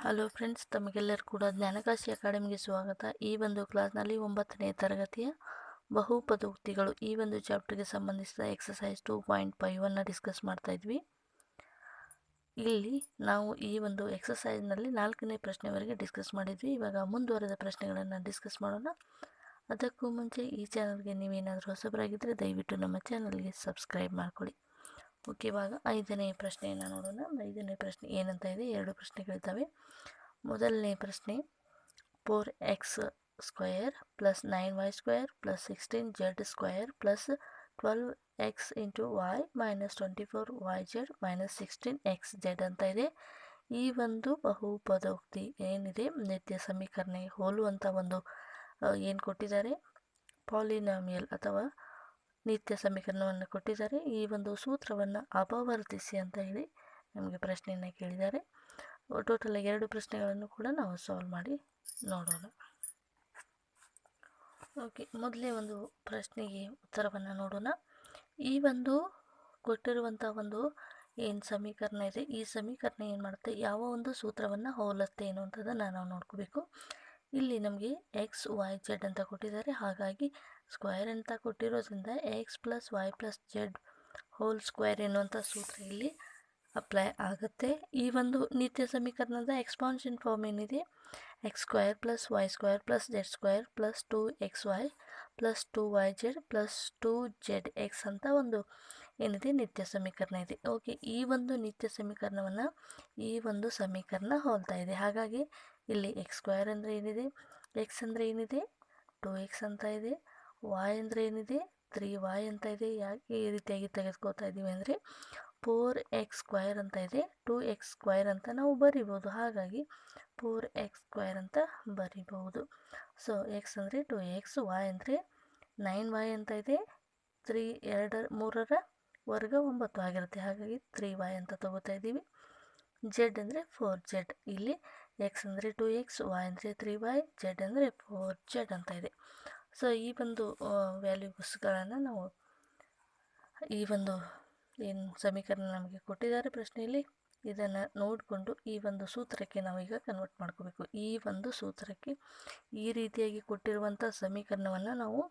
Hello friends, ತಮಗೆಲ್ಲರೂ ಕೂಡ ಜ್ಞಾನಕಾಶಿ ಅಕಾಡೆಮಿಗೆ ಸ್ವಾಗತ. ಈ ಒಂದು ಕ್ಲಾಸ್ನಲ್ಲಿ 9ನೇ ತರಗತಿಯ ಬಹುಪದೋಕ್ತಿಗಳು ಈ ಒಂದು ಚಾಪ್ಟರ್ಗೆ ಸಂಬಂಧಿಸಿದ ಎಕ್ಸಸೈಸ್ 2.5 ಡಿಸ್ಕಸ್ ಮಾಡ್ತಾ ಇದ್ವಿ. ಇಲ್ಲಿ ನಾವು ಈ ಒಂದು ಎಕ್ಸಸೈಸ್ನಲ್ಲಿ 4ನೇ ಪ್ರಶ್ನೆವರೆಗೆ ಡಿಸ್ಕಸ್ ಮಾಡಿದ್ವಿ. ಇವಾಗ ಮುಂದುವರೆದ ಪ್ರಶ್ನೆಗಳನ್ನು ಡಿಸ್ಕಸ್ ಮಾಡೋಣ. ಅದಕ್ಕೂ ಮುಂಚೆ ಈ ಚಾನಲ್ಗೆ ನೀವೇನಾದರೂ ಹೊಸಬರಾಗಿದ್ದರೆ ದಯವಿಟ್ಟು ನಮ್ಮ ಚಾನಲ್ಗೆ ಸಬ್ಸ್ಕ್ರೈಬ್ ಮಾಡ್ಕೊಳ್ಳಿ. ಓಕೆ, ಇವಾಗ 5ನೇ ಪ್ರಶ್ನೆಯನ್ನು ನೋಡೋಣ. 5ನೇ ಪ್ರಶ್ನೆ ಏನಂತ ಇದೆ, 2 ಪ್ರಶ್ನೆಗಳಿದ್ದಾವೆ. ಮೊದಲನೇ ಪ್ರಶ್ನೆ, 4x² + 9y² + 16z² + 12x × y - 24yz - 16xz ಅಂತ ಇದೆ. ಈ ಒಂದು ಬಹುಪದೋಕ್ತಿ ಏನಿದೆ, ನಿತ್ಯ ಸಮೀಕರಣಕ್ಕೆ ಹೋಲುವಂಥ ಒಂದು ಏನು ಕೊಟ್ಟಿದ್ದಾರೆ, ಪಾಲಿನಾಮಿಯಲ್ ಅಥವಾ ನಿತ್ಯ ಸಮೀಕರಣವನ್ನು ಕೊಟ್ಟಿದ್ದಾರೆ. ಈ ಒಂದು ಸೂತ್ರವನ್ನು ಅಪವರ್ತಿಸಿ ಅಂತ ಹೇಳಿ ನಮಗೆ ಪ್ರಶ್ನೆಯನ್ನು ಕೇಳಿದ್ದಾರೆ. ಟೋಟಲ್ 2 ಪ್ರಶ್ನೆಗಳನ್ನು ಕೂಡ ನಾವು ಸಾಲ್ವ್ ಮಾಡಿ ನೋಡೋಣ. ಓಕೆ, ಮೊದಲೇ ಒಂದು ಪ್ರಶ್ನೆಗೆ ಉತ್ತರವನ್ನು ನೋಡೋಣ. ಈ ಒಂದು ಕೊಟ್ಟಿರುವಂಥ ಒಂದು ಏನು ಸಮೀಕರಣ ಇದೆ, ಈ ಸಮೀಕರಣ ಏನು ಮಾಡುತ್ತೆ, ಯಾವ ಒಂದು ಸೂತ್ರವನ್ನು ಹೋಲುತ್ತೆ ಅನ್ನುವಂಥದ್ದನ್ನು ನಾವು ನೋಡ್ಕೋಬೇಕು. ಇಲ್ಲಿ ನಮಗೆ XYZ ಅಂತ ಕೊಟ್ಟಿದ್ದಾರೆ. ಹಾಗಾಗಿ ಸ್ಕ್ವೇರ್ ಅಂತ ಕೊಟ್ಟಿರೋದ್ರಿಂದ x + y + z whole square ಎನ್ನುವಂಥ ಸೂತ್ರ ಇಲ್ಲಿ ಅಪ್ಲೈ ಆಗುತ್ತೆ. ಈ ಒಂದು ನಿತ್ಯ ಸಮೀಕರಣದ ಎಕ್ಸ್ಪಾನ್ಷನ್ ಫಾರ್ಮ್ ಏನಿದೆ, x² + y² + z² + 2xy + 2yz + 2zx ಅಂತ ಒಂದು ಏನಿದೆ ನಿತ್ಯ ಸಮೀಕರಣ ಇದೆ. ಓಕೆ, ಈ ಒಂದು ನಿತ್ಯ ಸಮೀಕರಣವನ್ನು ಈ ಒಂದು ಸಮೀಕರಣ ಹೋಲ್ತಾ ಇದೆ. ಹಾಗಾಗಿ ಇಲ್ಲಿ x² ಅಂದರೆ ಏನಿದೆ, x ಅಂದರೆ ಏನಿದೆ 2x ಅಂತ ಇದೆ, y ಅಂದರೆ ಏನಿದೆ 3y ಅಂತ ಇದೆ. ಯಾಕೆ ಈ ರೀತಿಯಾಗಿ ತೆಗೆದುಕೊಳ್ತಾ ಇದ್ದೀವಿ ಅಂದರೆ 4x² ಅಂತ ಇದೆ, 2x² ಅಂತ ನಾವು ಬರಿಬೋದು. ಹಾಗಾಗಿ 4x² ಅಂತ ಬರಿಬಹುದು. ಸೊ x ಅಂದರೆ 2x, y ಅಂದರೆ 9y ಅಂತ ಇದೆ, 3ರ ವರ್ಗ 9 ಆಗಿರುತ್ತೆ. ಹಾಗಾಗಿ 3y ಅಂತ ತಗೋತಾ ಇದ್ದೀವಿ. z ಅಂದರೆ 4z. ಇಲ್ಲಿ x ಅಂದರೆ 2x, y ಅಂದರೆ 3y, z ಅಂದರೆ 4z ಅಂತ ಇದೆ. ಸೊ ಈ ಒಂದು ವ್ಯಾಲ್ಯೂಸ್ಗಳನ್ನು ನಾವು ಈ ಒಂದು ಏನು ಸಮೀಕರಣ ನಮಗೆ ಕೊಟ್ಟಿದ್ದಾರೆ ಪ್ರಶ್ನೆಯಲ್ಲಿ, ಇದನ್ನು ನೋಡಿಕೊಂಡು ಈ ಒಂದು ಸೂತ್ರಕ್ಕೆ ನಾವೀಗ ಕನ್ವರ್ಟ್ ಮಾಡ್ಕೋಬೇಕು. ಈ ಒಂದು ಸೂತ್ರಕ್ಕೆ ಈ ರೀತಿಯಾಗಿ ಕೊಟ್ಟಿರುವಂಥ ಸಮೀಕರಣವನ್ನು ನಾವು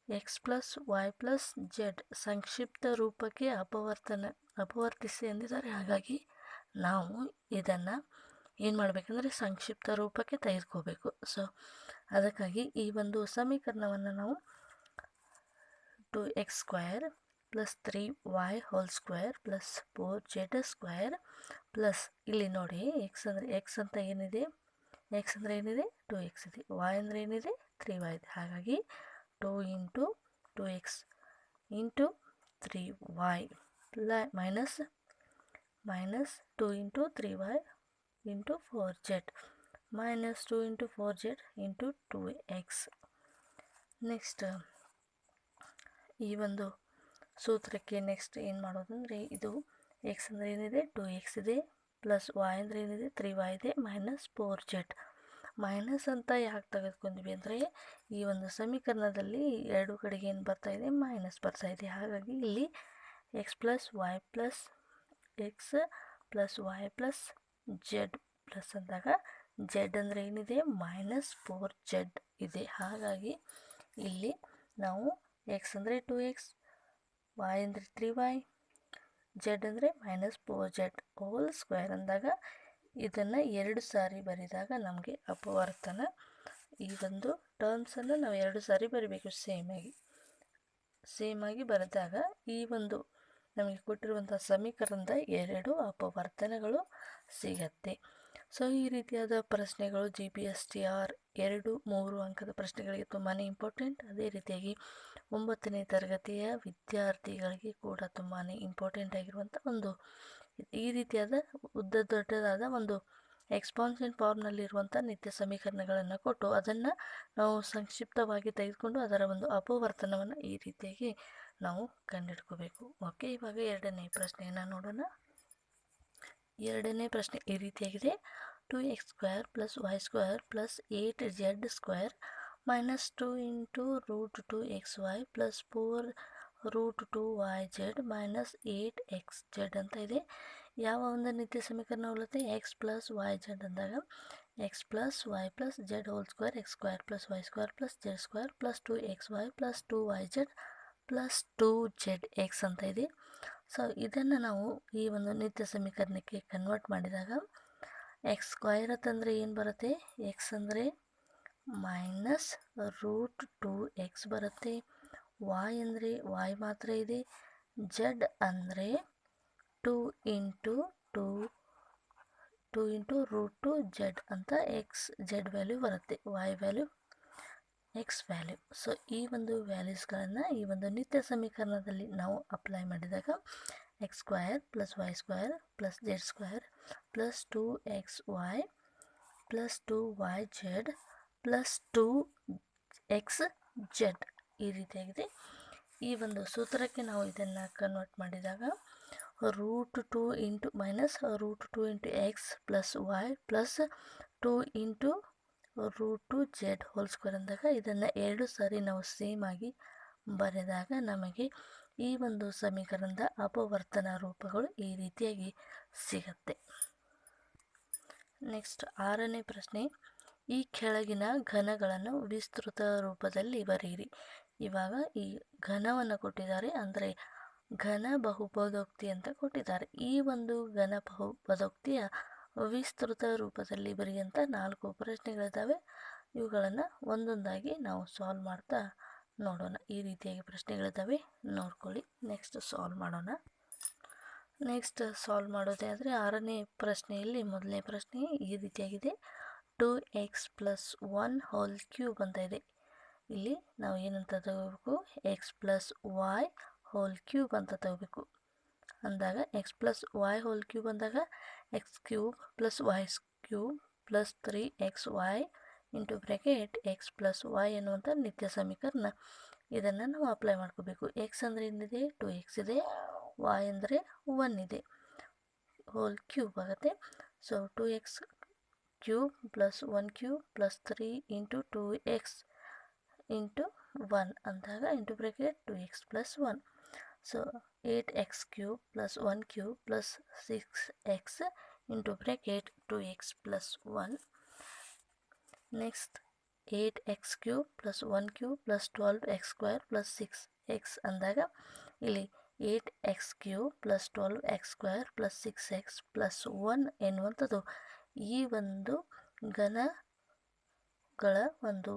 x + y + z ಸಂಕ್ಷಿಪ್ತ ರೂಪಕ್ಕೆ ಅಪವರ್ತಿಸಿ ಎಂದಿದ್ದಾರೆ. ಹಾಗಾಗಿ ನಾವು ಇದನ್ನು ಏನು ಮಾಡಬೇಕಂದ್ರೆ ಸಂಕ್ಷಿಪ್ತ ರೂಪಕ್ಕೆ ತೆಗೆದುಕೋಬೇಕು. ಸೊ ಅದಕ್ಕಾಗಿ ಈ ಒಂದು ಸಮೀಕರಣವನ್ನು ನಾವು 2x² + 3y² + 4z² ಪ್ಲಸ್ ಇಲ್ಲಿ ನೋಡಿ x ಅಂತ ಏನಿದೆ, x ಅಂದರೆ ಏನಿದೆ 2x ಇದೆ, y ಅಂದರೆ ಏನಿದೆ 3y ಇದೆ. ಹಾಗಾಗಿ 2 × 2x × 3y minus 2 × 3y × 4z minus 2 × 4z × 2x. Next ಈ ಒಂದು ಸೂತ್ರಕ್ಕೆ ನೆಕ್ಸ್ಟ್ ಏನು ಮಾಡೋದಂದರೆ, ಇದು x ಅಂದರೆ ಏನಿದೆ 2x ಇದೆ, ಪ್ಲಸ್ y ಅಂದರೆ ಏನಿದೆ 3y ಇದೆ, ಮೈನಸ್ 4z. ಮೈನಸ್ ಅಂತ ಯಾಕೆ ತೆಗೆದುಕೊಂಡ್ವಿ ಅಂದರೆ, ಈ ಒಂದು ಸಮೀಕರಣದಲ್ಲಿ ಎರಡು ಕಡೆಗೆ ಏನು ಬರ್ತಾ ಇದೆ, ಮೈನಸ್ ಬರ್ತಾ ಇದೆ. ಹಾಗಾಗಿ ಇಲ್ಲಿ x + y + x + y + z plus ಅಂದಾಗ z ಅಂದರೆ ಏನಿದೆ -4z ಇದೆ. ಹಾಗಾಗಿ ಇಲ್ಲಿ ನಾವು x ಅಂದರೆ 2x, y ಅಂದರೆ 3y, z ಅಂದರೆ -4z ಹೋಲ್ ಸ್ಕ್ವೇರ್ ಅಂದಾಗ ಇದನ್ನು 2 ಸಾರಿ ಬರೆದಾಗ ನಮಗೆ ಅಪವರ್ತನ, ಈ ಒಂದು ಟರ್ಮ್ಸನ್ನು ನಾವು 2 ಸಾರಿ ಬರಿಬೇಕು. ಸೇಮ್ ಆಗಿ ಬರೆದಾಗ ಈ ಒಂದು ನಮಗೆ ಕೊಟ್ಟಿರುವಂಥ ಸಮೀಕರಣದ 2 ಅಪವರ್ತನಗಳು ಸಿಗತ್ತೆ. ಸೊ ಈ ರೀತಿಯಾದ ಪ್ರಶ್ನೆಗಳು GPSTR 2-3 ಅಂಕದ ಪ್ರಶ್ನೆಗಳಿಗೆ ತುಂಬಾ ಇಂಪಾರ್ಟೆಂಟ್. ಅದೇ ರೀತಿಯಾಗಿ 9ನೇ ತರಗತಿಯ ವಿದ್ಯಾರ್ಥಿಗಳಿಗೆ ಕೂಡ ತುಂಬಾ ಇಂಪಾರ್ಟೆಂಟ್ ಆಗಿರುವಂಥ ಒಂದು ಈ ರೀತಿಯಾದ ದೊಡ್ಡದಾದ ಒಂದು ಎಕ್ಸ್ಪಾನ್ಷನ್ ಫಾರ್ಮ್ನಲ್ಲಿರುವಂಥ ನಿತ್ಯ ಸಮೀಕರಣಗಳನ್ನು ಕೊಟ್ಟು ಅದನ್ನು ನಾವು ಸಂಕ್ಷಿಪ್ತವಾಗಿ ತೆಗೆದುಕೊಂಡು ಅದರ ಒಂದು ಅಪವರ್ತನವನ್ನು ಈ ರೀತಿಯಾಗಿ ನಾವು ಕಂಡುಹಿಡ್ಕೋಬೇಕು. ಓಕೆ, ಇವಾಗ 2ನೇ ಪ್ರಶ್ನೆಯನ್ನು ನೋಡೋಣ. 2ನೇ ಪ್ರಶ್ನೆ ಈ ರೀತಿಯಾಗಿದೆ, 2x² + y² + 8z² - 2 × √2xy + 4 √2yz - 8xz ಅಂತ ಇದೆ. ಯಾವ ಒಂದು ನಿತ್ಯ ಸಮೀಕರಣ ಹೋಲುತ್ತೆ? ಎಕ್ಸ್ ಪ್ಲಸ್ ವೈ ಜೆಡ್ ಅಂದಾಗ x plus y plus zed whole square x square plus y square plus zed square plus 2xy plus 2yz plus 2zx ಅಂತ ಇದೆ. ಸೊ ಇದನ್ನು ನಾವು ಈ ಒಂದು ನಿತ್ಯ ಸಮೀಕರಣಕ್ಕೆ ಕನ್ವರ್ಟ್ ಮಾಡಿದಾಗ ಎಕ್ಸ್ ಸ್ಕ್ವೈರ್ ಅಂತಂದರೆ ಏನು ಬರುತ್ತೆ? ಎಕ್ಸ್ ಅಂದರೆ ಮೈನಸ್ √2x ಬರುತ್ತೆ. ವಾಯ್ ಅಂದರೆ ವಾಯ್ ಮಾತ್ರ ಇದೆ. ಜೆಡ್ ಅಂದರೆ 2 ಇಂಟು √2z ಅಂತ ಎಕ್ಸ್ ಜೆಡ್ ವ್ಯಾಲ್ಯೂ ಬರುತ್ತೆ, Y value X value. So ಈ ಒಂದು ವ್ಯಾಲ್ಯೂಸ್ಗಳನ್ನು ಈ ಒಂದು ನಿತ್ಯ ಸಮೀಕರಣದಲ್ಲಿ ನಾವು ಅಪ್ಲೈ ಮಾಡಿದಾಗ x square plus y square plus zed square plus 2xy plus 2yz plus 2xz ಈ ರೀತಿಯಾಗಿದೆ. ಈ ಒಂದು ಸೂತ್ರಕ್ಕೆ ನಾವು ಇದನ್ನು ಕನ್ವರ್ಟ್ ಮಾಡಿದಾಗ √2 into minus √2 into x plus y plus 2 into √2z whole square ಅಂದಾಗ ಇದನ್ನು 2 ಸಾರಿ ನಾವು ಸೇಮ್ ಆಗಿ ಬರೆದಾಗ ನಮಗೆ ಈ ಒಂದು ಸಮೀಕರಣದ ಅಪವರ್ತನ ರೂಪಗಳು ಈ ರೀತಿಯಾಗಿ ಸಿಗುತ್ತೆ. ನೆಕ್ಸ್ಟ್ 6ನೇ ಪ್ರಶ್ನೆ, ಈ ಕೆಳಗಿನ ಘನಗಳನ್ನು ವಿಸ್ತೃತ ರೂಪದಲ್ಲಿ ಬರೆಯಿರಿ. ಇವಾಗ ಈ ಘನವನ್ನು ಕೊಟ್ಟಿದ್ದಾರೆ, ಅಂದರೆ ಘನ ಬಹುಪದೋಕ್ತಿ ಅಂತ ಕೊಟ್ಟಿದ್ದಾರೆ. ಈ ಒಂದು ಘನ ಬಹುಪದೋಕ್ತಿಯ ವಿಸ್ತೃತ ರೂಪದಲ್ಲಿ ಬರೆಯುವಂಥ 4 ಪ್ರಶ್ನೆಗಳಿದ್ದಾವೆ. ಇವುಗಳನ್ನು ಒಂದೊಂದಾಗಿ ನಾವು ಸಾಲ್ವ್ ಮಾಡ್ತಾ ನೋಡೋಣ. ಈ ರೀತಿಯಾಗಿ ಪ್ರಶ್ನೆಗಳಿದ್ದಾವೆ, ನೋಡ್ಕೊಳ್ಳಿ. ನೆಕ್ಸ್ಟ್ ಸಾಲ್ವ್ ಮಾಡೋಣ. ನೆಕ್ಸ್ಟ್ ಸಾಲ್ವ್ ಮಾಡೋದೇ ಆದರೆ 6ನೇ ಪ್ರಶ್ನೆಯಲ್ಲಿ ಮೊದಲನೇ ಪ್ರಶ್ನೆ ಈ ರೀತಿಯಾಗಿದೆ. 2x ಪ್ಲಸ್ 1 ಹೋಲ್ ಕ್ಯೂಬ್ ಅಂತ ಇದೆ. ಇಲ್ಲಿ ನಾವು ಏನಂತ ತಗೋಬೇಕು? X plus y whole cube ಅಂತ ತಗೋಬೇಕು. ಅಂದಾಗ x plus y whole cube ಅಂದಾಗ x cube plus y cube plus 3xy into bracket x plus y ಎನ್ನುವಂಥ ನಿತ್ಯ ಸಮೀಕರಣ. ಇದನ್ನು ನಾವು ಅಪ್ಲೈ ಮಾಡ್ಕೋಬೇಕು. ಎಕ್ಸ್ ಅಂದರೆ ಏನಿದೆ? 2x ಇದೆ. ವೈ ಅಂದರೆ 1 ಇದೆ. ಹೋಲ್ ಕ್ಯೂಬ್ ಆಗುತ್ತೆ. So 2x cube plus 1 cube plus 3 into 2x into 1 ಅಂದಾಗ into bracket 2x plus 1. So 8x cube plus 1 cube plus 6x into bracket 2x plus 1. Next 8x cube plus 1 cube plus 12x square plus 6x ಅಂದಾಗ ಇಲ್ಲಿ 8x cube plus 12x square plus 6x plus 1 ಎನ್ನುವಂಥದ್ದು ಈ ಒಂದು ಘನಗಳ ಒಂದು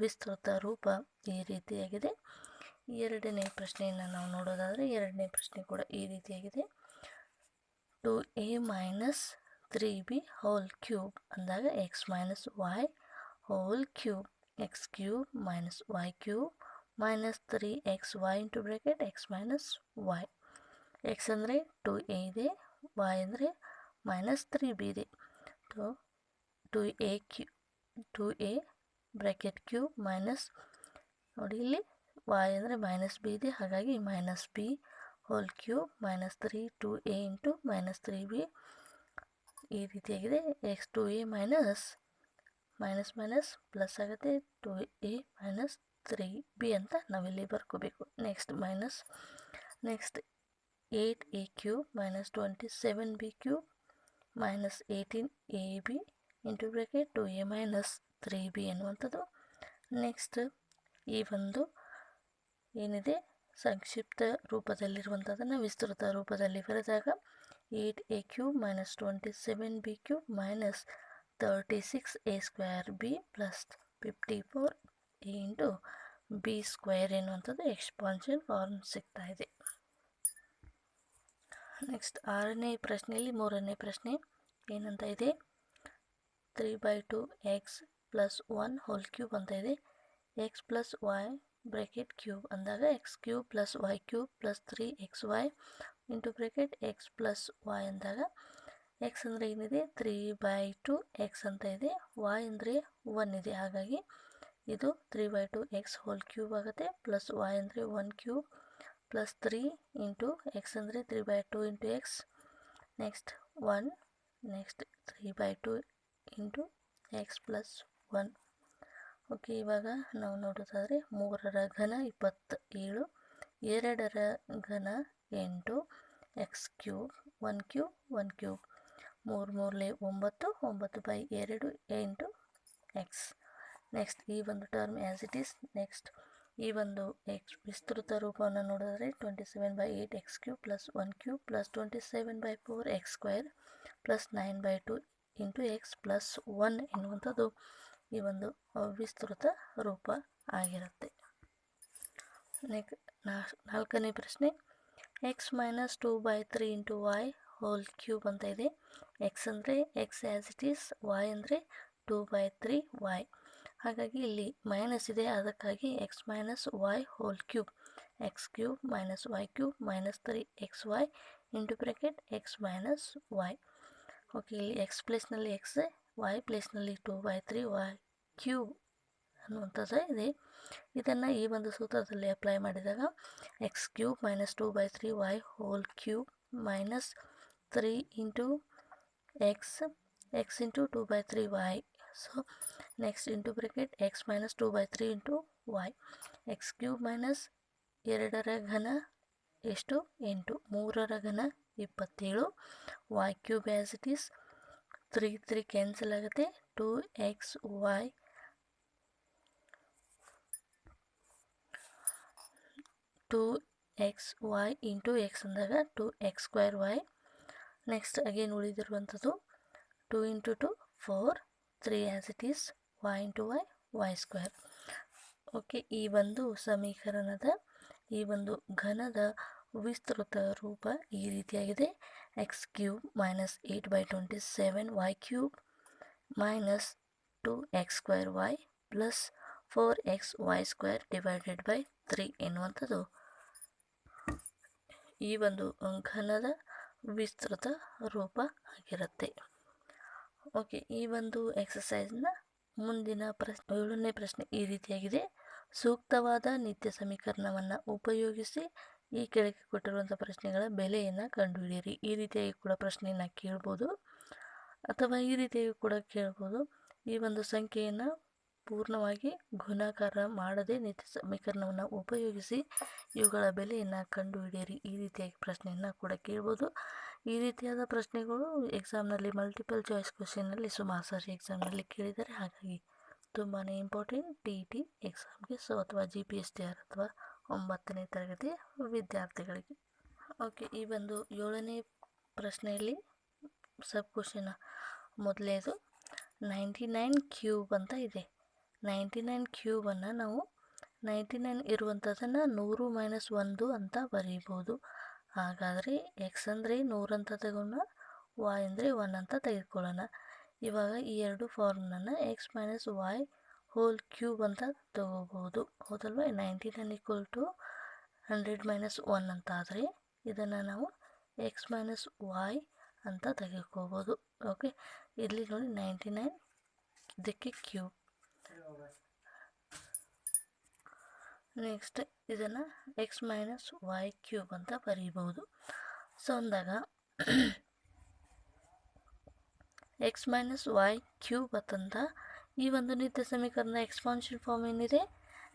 ವಿಸ್ತೃತ ರೂಪ ಈ ರೀತಿಯಾಗಿದೆ. ಎರಡನೇ ಪ್ರಶ್ನೆಯನ್ನು ನಾವು ನೋಡೋದಾದರೆ ಎರಡನೇ ಪ್ರಶ್ನೆ ಕೂಡ ಈ ರೀತಿಯಾಗಿದೆ. 2a minus 3b whole cube ಅಂದಾಗ x minus y whole cube x cube minus y cube minus 3xy into bracket x minus y. X ಅಂದರೆ 2a ಇದೆ, ವೈ ಅಂದರೆ ಮೈನಸ್ 3b ಇದೆ. 2a ಬ್ರ್ಯಾಕೆಟ್ ಕ್ಯೂಬ್ ಮೈನಸ್ ನೋಡಿ ಇಲ್ಲಿ Y ಅಂದರೆ minus B ಇದೆ, ಹಾಗಾಗಿ minus B hole cube minus 3 2a into minus 3b ಈ ರೀತಿಯಾಗಿದೆ. X 2a minus minus plus ಆಗುತ್ತೆ 2a ಮೈನಸ್ 3b ಅಂತ ನಾವಿಲ್ಲಿ ಬರ್ಕೋಬೇಕು. Next minus next 8a cube minus 27b cube minus 18ab into bracket 2a minus 3b ಎನ್ನುವಂಥದ್ದು. Next ಈ ಒಂದು ಏನಿದೆ ಸಂಕ್ಷಿಪ್ತ ರೂಪದಲ್ಲಿರುವಂಥದ್ದನ್ನು ವಿಸ್ತೃತ ರೂಪದಲ್ಲಿ ಬರೆದಾಗ 8a cube minus 27b cube minus 36a square b plus 54a into b square ಎನ್ನುವಂಥದ್ದು ಎಕ್ಸ್ಪಾನ್ಷನ್ ಫಾರ್ಮ್ ಸಿಗ್ತಾ ಇದೆ. ನೆಕ್ಸ್ಟ್ 6ನೇ ಪ್ರಶ್ನೆಯಲ್ಲಿ 3ನೇ ಪ್ರಶ್ನೆ ಏನಂತ ಇದೆ? 3/2x ಪ್ಲಸ್ 1 ಹೋಲ್ ಕ್ಯೂಬ್ ಅಂತ ಇದೆ. X plus y bracket cube ಅಂದಾಗ x cube plus y cube plus 3xy into bracket x plus y ಅಂದಾಗ ಎಕ್ಸ್ ಅಂದರೆ ಏನಿದೆ? 3/2x ಅಂತ ಇದೆ. ವೈ ಅಂದರೆ 1 ಇದೆ, ಹಾಗಾಗಿ ಇದು 3/2x ಹೋಲ್ ಕ್ಯೂಬ್ ಆಗುತ್ತೆ. ಪ್ಲಸ್ ವೈ ಅಂದರೆ 1 ಕ್ಯೂಬ್ ಪ್ಲಸ್ 3 ಇಂಟು ಎಕ್ಸ್ ಅಂದರೆ 3/2 into X. Next 1 next 3/2 into x plus 1. Okay, ಇವಾಗ ನಾವು ನೋಡೋದಾದರೆ 3ರ ಘನ 27, 2ರ ಘನ 8, X cube 1 cube 1 cube 3 ಮೂರಲೆ 9 9/2 8 X. Next ಈ ಒಂದು term as it is. Next ಈ ಒಂದು ಎಕ್ಸ್ ವಿಸ್ತೃತ ರೂಪವನ್ನು ನೋಡಿದರೆ 27/8 X cube plus 1 cube plus 27/4 x square plus 9/2 into x plus 1 ಎನ್ನುವಂಥದ್ದು ಈ ಒಂದು ವಿಸ್ತೃತ ರೂಪ ಆಗಿರುತ್ತೆ. ನಾಲ್ಕನೇ ಪ್ರಶ್ನೆ, x minus 2/3 into y whole cube ಅಂತ ಇದೆ. ಎಕ್ಸ್ ಅಂದರೆ x as it is, y ಅಂದರೆ 2/3 ವೈ. ಹಾಗಾಗಿ ಇಲ್ಲಿ ಮೈನಸ್ ಇದೆ, ಅದಕ್ಕಾಗಿ x minus y whole cube, x cube minus y cube minus 3xy into bracket x minus y. Okay, ಇಲ್ಲಿ x ಪ್ಲೇಸ್ನಲ್ಲಿ ಎಕ್ಸ್, ವೈ ಪ್ಲೇಸ್ನಲ್ಲಿ 2/3 ವೈ ಕ್ಯೂಬ್ ಅನ್ನುವಂಥದ್ದು ಇದೆ. ಇದನ್ನು ಈ ಒಂದು ಸೂತ್ರದಲ್ಲಿ ಅಪ್ಲೈ ಮಾಡಿದಾಗ x cube minus 2/3 y whole cube minus 3 into x into 2/3 y. So next into bracket x minus 2/3 into y. X cube minus 2ರ ಘನ ಎಷ್ಟು 8, 3ರ ಘನ 27, y cube as it is 3 cancel ಆಗುತ್ತೆ. 2xy 2xy ಇಂಟು ಎಕ್ಸ್ ಅಂದಾಗ 2x²y. Next again ಉಳಿದಿರುವಂಥದ್ದು 2 into 2 4, 3 as it is, y into y square. Okay, ಈ ಒಂದು ಸಮೀಕರಣದ ಈ ಒಂದು ಘನದ ವಿಸ್ತೃತ ರೂಪ ಈ ರೀತಿಯಾಗಿದೆ. X cube minus 8/27 y cube minus 2x²y plus 4xy² divided by 3 ಎನ್ನುವಂಥದ್ದು ಈ ಒಂದು ಘನದ ವಿಸ್ತೃತ ರೂಪ ಆಗಿರುತ್ತೆ. ಓಕೆ, ಈ ಒಂದು ಎಕ್ಸಸೈಸ್ನ ಮುಂದಿನ 7ನೇ ಪ್ರಶ್ನೆ ಈ ರೀತಿಯಾಗಿದೆ. ಸೂಕ್ತವಾದ ನಿತ್ಯ ಸಮೀಕರಣವನ್ನು ಉಪಯೋಗಿಸಿ ಈ ಕೆಳಗೆ ಕೊಟ್ಟಿರುವಂಥ ಪ್ರಶ್ನೆಗಳ ಬೆಲೆಯನ್ನು ಕಂಡುಹಿಡಿಯಿರಿ. ಈ ರೀತಿಯಾಗಿ ಕೂಡ ಪ್ರಶ್ನೆಯನ್ನು ಕೇಳ್ಬೋದು ಅಥವಾ ಈ ರೀತಿಯಾಗಿ ಕೂಡ ಕೇಳ್ಬೋದು. ಈ ಒಂದು ಸಂಖ್ಯೆಯನ್ನು ಪೂರ್ಣವಾಗಿ ಗುಣಾಕಾರ ಮಾಡದೆ ನಿತ್ಯ ಸಮೀಕರಣವನ್ನು ಉಪಯೋಗಿಸಿ ಇವುಗಳ ಬೆಲೆಯನ್ನು ಕಂಡುಹಿಡಿಯಿರಿ. ಈ ರೀತಿಯಾಗಿ ಪ್ರಶ್ನೆಯನ್ನು ಕೂಡ ಕೇಳ್ಬೋದು. ಈ ರೀತಿಯಾದ ಪ್ರಶ್ನೆಗಳು ಎಕ್ಸಾಮ್ನಲ್ಲಿ ಮಲ್ಟಿಪಲ್ ಚಾಯ್ಸ್ ಕ್ವಶನ್ನಲ್ಲಿ ಸುಮಾರು ಸಾರಿ ಎಕ್ಸಾಮ್ನಲ್ಲಿ ಕೇಳಿದ್ದಾರೆ. ಹಾಗಾಗಿ ತುಂಬಾ ಇಂಪಾರ್ಟೆಂಟ್ TET ಎಕ್ಸಾಮ್ಗೆ, ಸೊ ಅಥವಾ GPSTR ಅಥವಾ 9ನೇ ತರಗತಿ ವಿದ್ಯಾರ್ಥಿಗಳಿಗೆ. ಓಕೆ, ಈ ಒಂದು 7ನೇ ಪ್ರಶ್ನೆಯಲ್ಲಿ ಸಬ್ ಕ್ವಶನ್ ಮೊದಲೇದು 99 ಕ್ಯೂಬ್ ಅಂತ ಇದೆ. 99 ಕ್ಯೂಬನ್ನು ನಾವು 99 ಇರುವಂಥದ್ದನ್ನು 100 - 1 ಅಂತ ಬರೀಬೋದು. ಹಾಗಾದರೆ ಎಕ್ಸ್ ಅಂದರೆ 100 ಅಂತ ತಗೋಣ, ವೈ ಅಂದರೆ 1 ಅಂತ ತೆಗೆದುಕೊಳ್ಳೋಣ. ಇವಾಗ ಈ ಎರಡು ಫಾರ್ಮ್ನನ್ನು x minus y whole cube ಅಂತ ತಗೋಬೋದು, ಹೌದಲ್ವ. 99 = 100 - 1 ಅಂತ ಆದರೆ ಇದನ್ನು ನಾವು ಎಕ್ಸ್ ಮೈನಸ್ ವೈ ಅಂತ ತೆಗೆದುಕೋಬೋದು. ಓಕೆ, ಇಲ್ಲಿ ನೋಡಿ 99 ಇದಕ್ಕೆ ಕ್ಯೂಬ್. ನೆಕ್ಸ್ಟ್ ಇದನ್ನು ಎಕ್ಸ್ ಮೈನಸ್ ವೈ ಕ್ಯೂಬ್ ಅಂತ ಬರೀಬೋದು. ಸೊ ಅಂದಾಗ ಎಕ್ಸ್ ಮೈನಸ್ ವೈ ಕ್ಯೂಬ್ ಅಂತಂದ ಈ ಒಂದು ನಿತ್ಯ ಸಮೀಕರಣದ ಎಕ್ಸ್ಪಾನ್ಷನ್ ಫಾರ್ಮ್ ಏನಿದೆ,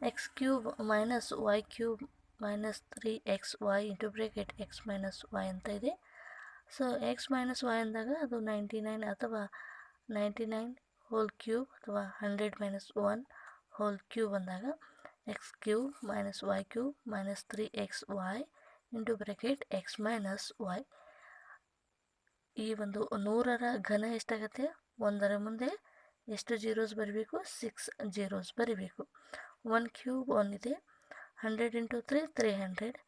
x cube minus y cube minus 3xy into bracket x minus y ಅಂತ ಇದೆ. ಸೊ ಎಕ್ಸ್ ಮೈನಸ್ ವೈ ಅಂದಾಗ ಅದು 99 ಅಥವಾ 99 ಹೋಲ್ ಕ್ಯೂಬ್ ಅಥವಾ 100 - 1 ಹೋಲ್ ಕ್ಯೂಬ್ ಅಂದಾಗ x cube minus y cube minus 3xy into bracket x minus y. ಈ ಒಂದು 100ರ ಘನ ಎಷ್ಟಾಗುತ್ತೆ, 1ರ ಮುಂದೆ ಎಷ್ಟು ಜೀರೋಸ್ ಬರೀಬೇಕು, 6 ಜೀರೋಸ್ ಬರೀಬೇಕು. 1 ಕ್ಯೂಬ್ 1 ಇದೆ, 100 into 3 300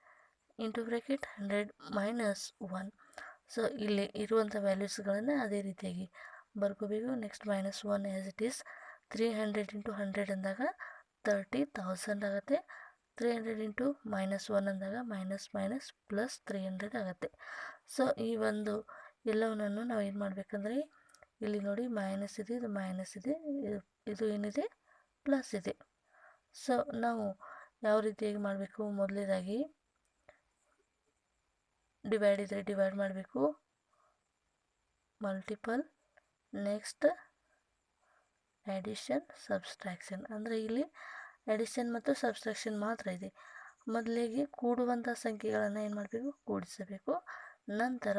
into bracket 100 minus 1. So ಇಲ್ಲಿ ಇರುವಂಥ ವ್ಯಾಲ್ಯೂಸ್ಗಳನ್ನು ಅದೇ ರೀತಿಯಾಗಿ ಬರ್ಕೋಬೇಕು. Next minus 1 as it is. 300 into 100 ಅಂದಾಗ 30,000 ಆಗುತ್ತೆ. 300 ಇಂಟು ಮೈನಸ್ 1 ಅಂದಾಗ ಮೈನಸ್ ಮೈನಸ್ ಪ್ಲಸ್ 300 ಆಗುತ್ತೆ. ಸೊ ಈ ಒಂದು ಎಲ್ಲವನ್ನೂ ನಾವು ಏನು ಮಾಡಬೇಕಂದ್ರೆ ಇಲ್ಲಿ ನೋಡಿ ಮೈನಸ್ ಇದೆ, ಇದು ಮೈನಸ್ ಇದೆ, ಇದು ಏನಿದೆ ಪ್ಲಸ್ ಇದೆ. ಸೊ ನಾವು ಯಾವ ರೀತಿಯಾಗಿ ಮಾಡಬೇಕು, ಮೊದಲನೇದಾಗಿ ಡಿವೈಡ್ ಇದ್ದರೆ ಡಿವೈಡ್ ಮಾಡಬೇಕು, ಮಲ್ಟಿಪಲ್, ನೆಕ್ಸ್ಟ್ ಅಡಿಷನ್ ಸಬ್ಸ್ಟ್ರಾಕ್ಷನ್. ಅಂದರೆ ಇಲ್ಲಿ ಅಡಿಷನ್ ಮತ್ತು ಸಬ್ಸ್ಟ್ರಾಕ್ಷನ್ ಮಾತ್ರ ಇದೆ. ಮೊದಲಿಗೆ ಕೂಡುವಂಥ ಸಂಖ್ಯೆಗಳನ್ನು ಏನು ಮಾಡಬೇಕು, ಕೂಡಿಸಬೇಕು. ನಂತರ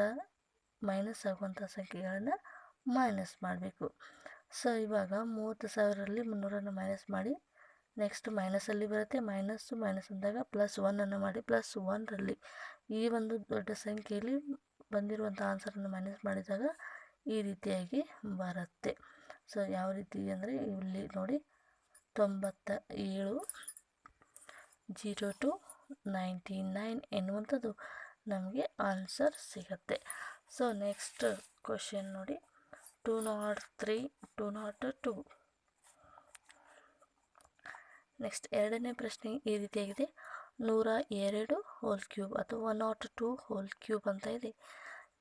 ಮೈನಸ್ ಆಗುವಂಥ ಸಂಖ್ಯೆಗಳನ್ನು ಮೈನಸ್ ಮಾಡಬೇಕು. ಸೊ ಇವಾಗ 30,000ರಲ್ಲಿ 300ನ್ನು ಮೈನಸ್ ಮಾಡಿ, ನೆಕ್ಸ್ಟ್ ಮೈನಸಲ್ಲಿ ಬರುತ್ತೆ, ಮೈನಸ್ ಅಂದಾಗ +1 ಮಾಡಿ, +1ರಲ್ಲಿ ಈ ಒಂದು ದೊಡ್ಡ ಸಂಖ್ಯೆಯಲ್ಲಿ ಬಂದಿರುವಂಥ ಆನ್ಸರನ್ನು ಮೈನಸ್ ಮಾಡಿದಾಗ ಈ ರೀತಿಯಾಗಿ ಬರುತ್ತೆ. ಸೊ ಯಾವ ರೀತಿ ಅಂದರೆ ಇಲ್ಲಿ ನೋಡಿ 97 0 to 99 ಎನ್ನುವಂಥದ್ದು ನಮಗೆ ಆನ್ಸರ್ ಸಿಗುತ್ತೆ. ಸೊ ನೆಕ್ಸ್ಟ್ ಕ್ವಶನ್ ನೋಡಿ 203 202. ನೆಕ್ಸ್ಟ್ ಎರಡನೇ ಪ್ರಶ್ನೆ ಈ ರೀತಿಯಾಗಿದೆ. 102 ಹೋಲ್ ಕ್ಯೂಬ್ ಅಥವಾ 102 ಹೋಲ್ ಕ್ಯೂಬ್ ಅಂತ ಇದೆ.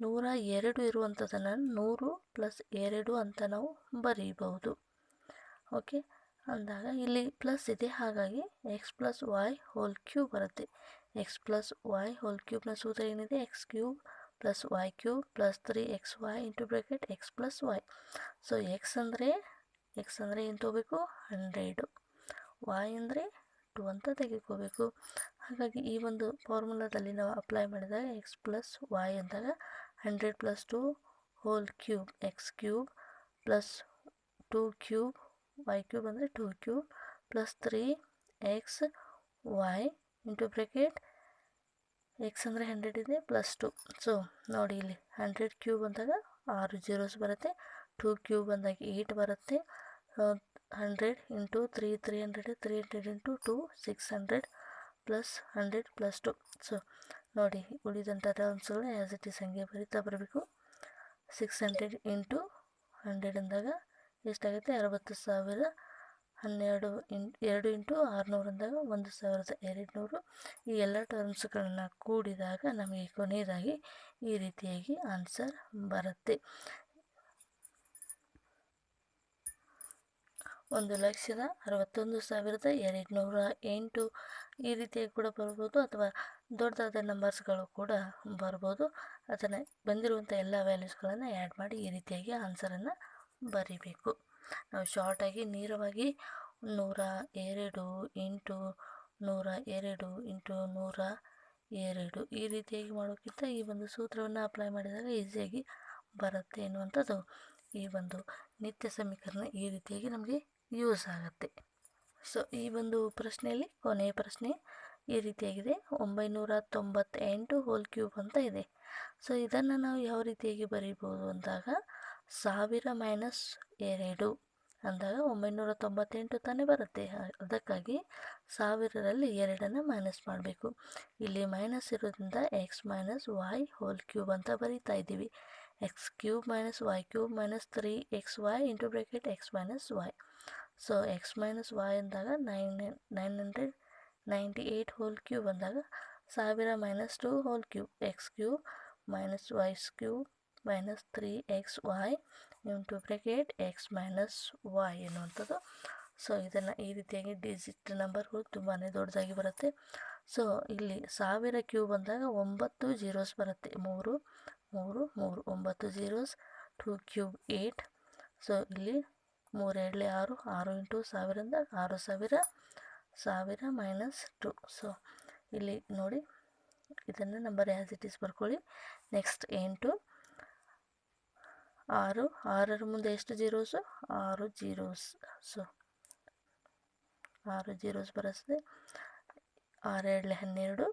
102 ಇರುವಂಥದ್ದನ್ನು 100 + 2 ಅಂತ ನಾವು ಬರೀಬಹುದು. ಓಕೆ, ಅಂದಾಗ ಇಲ್ಲಿ ಪ್ಲಸ್ ಇದೆ, ಹಾಗಾಗಿ x + y ಹೋಲ್ ಕ್ಯೂಬ್ ಬರುತ್ತೆ. x + y ಹೋಲ್ ಕ್ಯೂಬ್ನ ಸೂತ್ರ ಏನಿದೆ? x³ + y³ + 3xy x + y. So x ಅಂದರೆ ಏನು ತಗೋಬೇಕು? 100. y ಅಂದರೆ 2 ಅಂತ ತೆಗೆದುಕೋಬೇಕು. ಹಾಗಾಗಿ ಈ ಒಂದು ಫಾರ್ಮುಲಾದಲ್ಲಿ ನಾವು ಅಪ್ಲೈ ಮಾಡಿದಾಗ x + y ಅಂದಾಗ 100 + 2 ಹೋಲ್ ಕ್ಯೂಬ್ x³ + 2³ y³ ಅಂದರೆ 2³ + 3xy x ಅಂದರೆ 100 ಇದೆ +2. ಸೊ ನೋಡಿ ಇಲ್ಲಿ 100³ ಅಂದಾಗ 6 zeros ಬರುತ್ತೆ, 2³ ಅಂದಾಗ 8 ಬರುತ್ತೆ. 100 × 3 300 300 × 2 600 + 100 + 2. ಸೊ ನೋಡಿ ಉಳಿದಂಥ ಟರ್ಮ್ಸ್ಗಳು ಆ್ಯಸ್ ಇಟ್ ಈಸ್ ಹಂಗೆ ಬರೀತಾ ಬರಬೇಕು. 600 × 100 ಅಂದಾಗ ಎಷ್ಟಾಗುತ್ತೆ? 60,000. 2 × 600 ಅಂದಾಗ 1,200. ಈ ಎಲ್ಲ ಟರ್ಮ್ಸ್ಗಳನ್ನು ಕೂಡಿದಾಗ ನಮಗೆ ಕೊನೆಯದಾಗಿ ಈ ರೀತಿಯಾಗಿ ಆನ್ಸರ್ ಬರುತ್ತೆ. 1,61,208 ಈ ರೀತಿಯಾಗಿ ಕೂಡ ಬರ್ಬೋದು, ಅಥವಾ ದೊಡ್ಡದಾದ ನಂಬರ್ಸ್ಗಳು ಕೂಡ ಬರ್ಬೋದು. ಅದನ್ನು ಬಂದಿರುವಂಥ ಎಲ್ಲ ವ್ಯಾಲ್ಯೂಸ್ಗಳನ್ನು ಆ್ಯಡ್ ಮಾಡಿ ಈ ರೀತಿಯಾಗಿ ಆನ್ಸರನ್ನು ಬರೀಬೇಕು. ನಾವು ಶಾರ್ಟಾಗಿ ನೇರವಾಗಿ 102 × 102 × 102 ಈ ರೀತಿಯಾಗಿ ಮಾಡೋಕ್ಕಿಂತ ಈ ಒಂದು ಸೂತ್ರವನ್ನು ಅಪ್ಲೈ ಮಾಡಿದಾಗ ಈಸಿಯಾಗಿ ಬರುತ್ತೆ ಎನ್ನುವಂಥದ್ದು ಈ ಒಂದು ನಿತ್ಯ ಸಮೀಕರಣ ಈ ರೀತಿಯಾಗಿ ನಮಗೆ ಯೂಸ್ ಆಗುತ್ತೆ. ಸೊ ಈ ಒಂದು ಪ್ರಶ್ನೆಯಲ್ಲಿ ಕೊನೆಯ ಪ್ರಶ್ನೆ ಈ ರೀತಿಯಾಗಿದೆ. 998 ಹೋಲ್ ಕ್ಯೂಬ್ ಅಂತ ಇದೆ. ಸೊ ಇದನ್ನು ನಾವು ಯಾವ ರೀತಿಯಾಗಿ ಬರೀಬೋದು ಅಂದಾಗ 1000 - 2 ಅಂದಾಗ 998 ತಾನೇ ಬರುತ್ತೆ. ಅದಕ್ಕಾಗಿ 1000ರಲ್ಲಿ 2ನ್ನು ಮೈನಸ್ ಮಾಡಬೇಕು. ಇಲ್ಲಿ ಮೈನಸ್ ಇರೋದ್ರಿಂದ x - y ಹೋಲ್ ಕ್ಯೂಬ್ ಅಂತ ಬರೀತಾ ಇದ್ದೀವಿ. x³ - y³ - 3xy x - y. So x - y ಅಂದಾಗ 998 ಹೋಲ್ ಕ್ಯೂಬ್ ಅಂದಾಗ 1000 - 2 whole cube x³ - y³ - 3xy x - y ಎನ್ನುವಂಥದ್ದು. ಸೊ ಇದನ್ನು ಈ ರೀತಿಯಾಗಿ ಡಿಜಿಟ್ ನಂಬರ್ಗಳು ತುಂಬಾ ದೊಡ್ಡದಾಗಿ ಬರುತ್ತೆ. ಸೊ ಇಲ್ಲಿ 1000 ಕ್ಯೂಬ್ ಅಂದಾಗ 9 zeros ಬರುತ್ತೆ. 3 3 3 9 zeros. 2³ 8. ಸೊ ಇಲ್ಲಿ 3 2 6 6 × 1000 ಅಂದಾಗ 6000 1000 - 2. ಸೊ ಇಲ್ಲಿ ನೋಡಿ ಇದನ್ನು ನಂಬರ್ ಆ್ಯಸ್ ಇಟ್ ಈಸ್ ಬರ್ಕೊಳ್ಳಿ. ನೆಕ್ಸ್ಟ್ 8 6 6ರ ಮುಂದೆ ಎಷ್ಟು ಜೀರೋಸು? 6 zeros. ಸೊ 6 zeros ಬರುತ್ತೆ. 6 2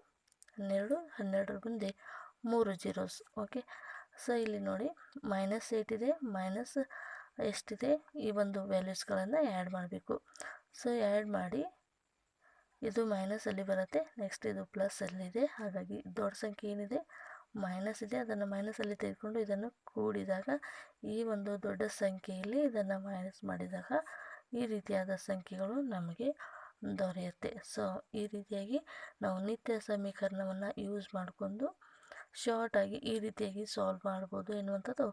12 12 12ರ ಮುಂದೆ 3 zeros. ಓಕೆ, ಸೊ ಇಲ್ಲಿ ನೋಡಿ -8 ಇದೆ, ಮೈನಸ್ ಎಷ್ಟಿದೆ ಈ ಒಂದು ವ್ಯಾಲ್ಯೂಸ್ಗಳನ್ನು ಆ್ಯಡ್ ಮಾಡಬೇಕು. ಸೊ ಆ್ಯಡ್ ಮಾಡಿ ಇದು ಮೈನಸಲ್ಲಿ ಬರುತ್ತೆ, ನೆಕ್ಸ್ಟ್ ಇದು ಪ್ಲಸ್ಸಲ್ಲಿದೆ. ಹಾಗಾಗಿ ದೊಡ್ಡ ಸಂಖ್ಯೆ ಏನಿದೆ ಮೈನಸ್ ಇದೆ, ಅದನ್ನು ಮೈನಸಲ್ಲಿ ತೆಗೆದುಕೊಂಡು ಇದನ್ನು ಕೂಡಿದಾಗ ಈ ಒಂದು ದೊಡ್ಡ ಸಂಖ್ಯೆಯಲ್ಲಿ ಇದನ್ನು ಮೈನಸ್ ಮಾಡಿದಾಗ ಈ ರೀತಿಯಾದ ಸಂಖ್ಯೆಗಳು ನಮಗೆ ದೊರೆಯುತ್ತೆ. ಸೊ ಈ ರೀತಿಯಾಗಿ ನಾವು ನಿತ್ಯ ಸಮೀಕರಣವನ್ನು ಯೂಸ್ ಮಾಡಿಕೊಂಡು ಶಾರ್ಟಾಗಿ ಈ ರೀತಿಯಾಗಿ ಸಾಲ್ವ್ ಮಾಡ್ಬೋದು ಎನ್ನುವಂಥದ್ದು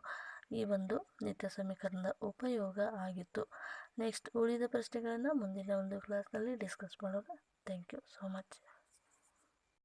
ಈ ಒಂದು ನಿತ್ಯ ಸಮೀಕರಣದ ಉಪಯೋಗ ಆಗಿತ್ತು. ನೆಕ್ಸ್ಟ್ ಉಳಿದ ಪ್ರಶ್ನೆಗಳನ್ನು ಮುಂದಿನ ಒಂದು ಕ್ಲಾಸ್ನಲ್ಲಿ ಡಿಸ್ಕಸ್ ಮಾಡೋಣ. Thank you so much.